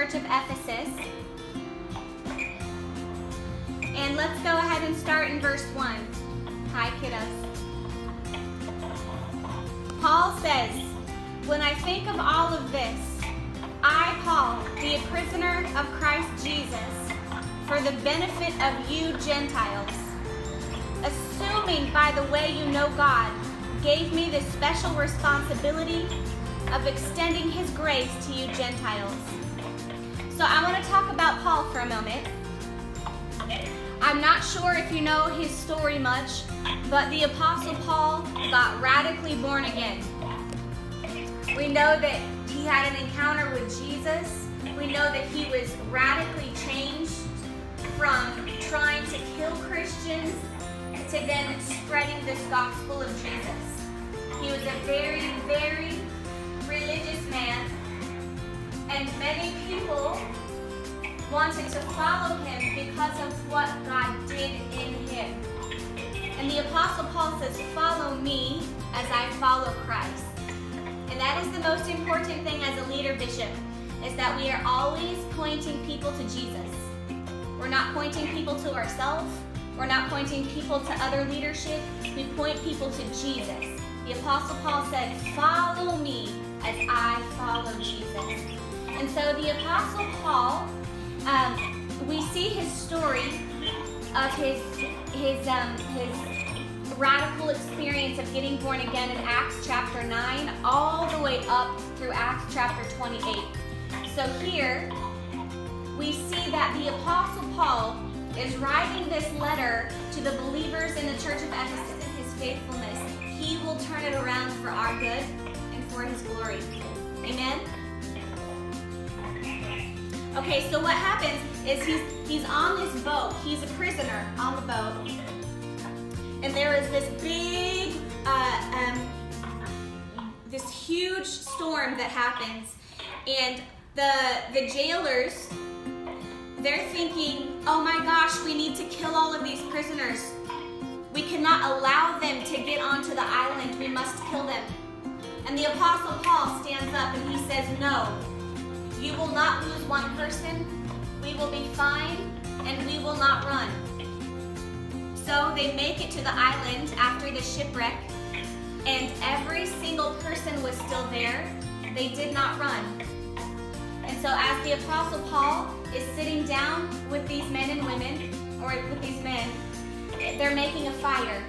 church of Ephesus. And let's go ahead and start in verse 1. Hi, kiddos. Paul says, "When I think of all of this, I, Paul, be a prisoner of Christ Jesus, for the benefit of you Gentiles, assuming by the way you know God gave me this special responsibility of extending his grace to you Gentiles." So I want to talk about Paul for a moment. I'm not sure if you know his story much, but the Apostle Paul got radically born again. We know that he had an encounter with Jesus. We know that he was radically changed from trying to kill Christians to then spreading this gospel of Jesus. He was a very, very religious man, and many people wanted to follow him because of what God did in him. And the Apostle Paul says, "Follow me as I follow Christ." And that is the most important thing as a leader, Bishop, is that we are always pointing people to Jesus. We're not pointing people to ourselves. We're not pointing people to other leadership. We point people to Jesus. The Apostle Paul said, "Follow me as I follow Jesus." And so the Apostle Paul, we see his story of his radical experience of getting born again in Acts chapter 9 all the way up through Acts chapter 28. So here we see that the Apostle Paul is writing this letter to the believers in the church of Ephesus in his faithfulness. He will turn it around for our good and for his glory. Amen? Okay, so what happens is he's on this boat. He's a prisoner on the boat. And there is this big, this huge storm that happens. And the jailers, they're thinking, "Oh my gosh, we need to kill all of these prisoners. We cannot allow them to get onto the island. We must kill them." And the Apostle Paul stands up and he says, "No, you will not lose one person. We will be fine and we will not run." So they make it to the island after the shipwreck, and every single person was still there. They did not run. And so as the Apostle Paul is sitting down with these men and women, or with these men, they're making a fire.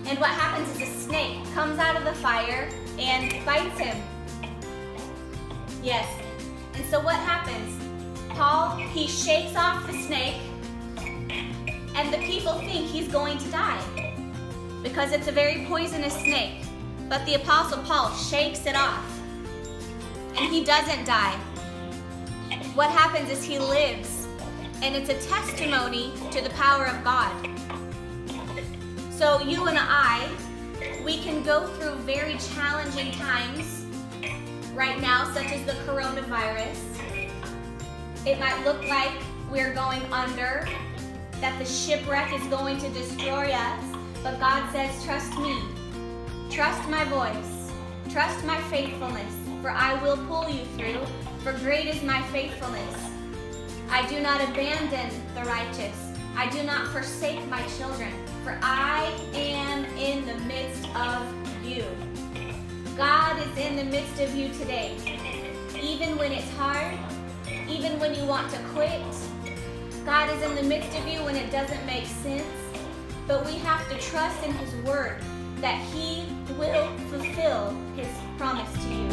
And what happens is a snake comes out of the fire and bites him. Yes. And so what happens? Paul, he shakes off the snake, and the people think he's going to die because it's a very poisonous snake. But the Apostle Paul shakes it off, and he doesn't die. What happens is he lives, and it's a testimony to the power of God. So you and I, we can go through very challenging times right now, such as the coronavirus. It might look like we're going under, that the shipwreck is going to destroy us, but God says, "Trust me, trust my voice, trust my faithfulness, for I will pull you through, for great is my faithfulness. I do not abandon the righteous, I do not forsake my children, for I am in the midst of you." God is in the midst of you today. Even when it's hard, even when you want to quit, God is in the midst of you when it doesn't make sense. But we have to trust in his word that he will fulfill his promise to you.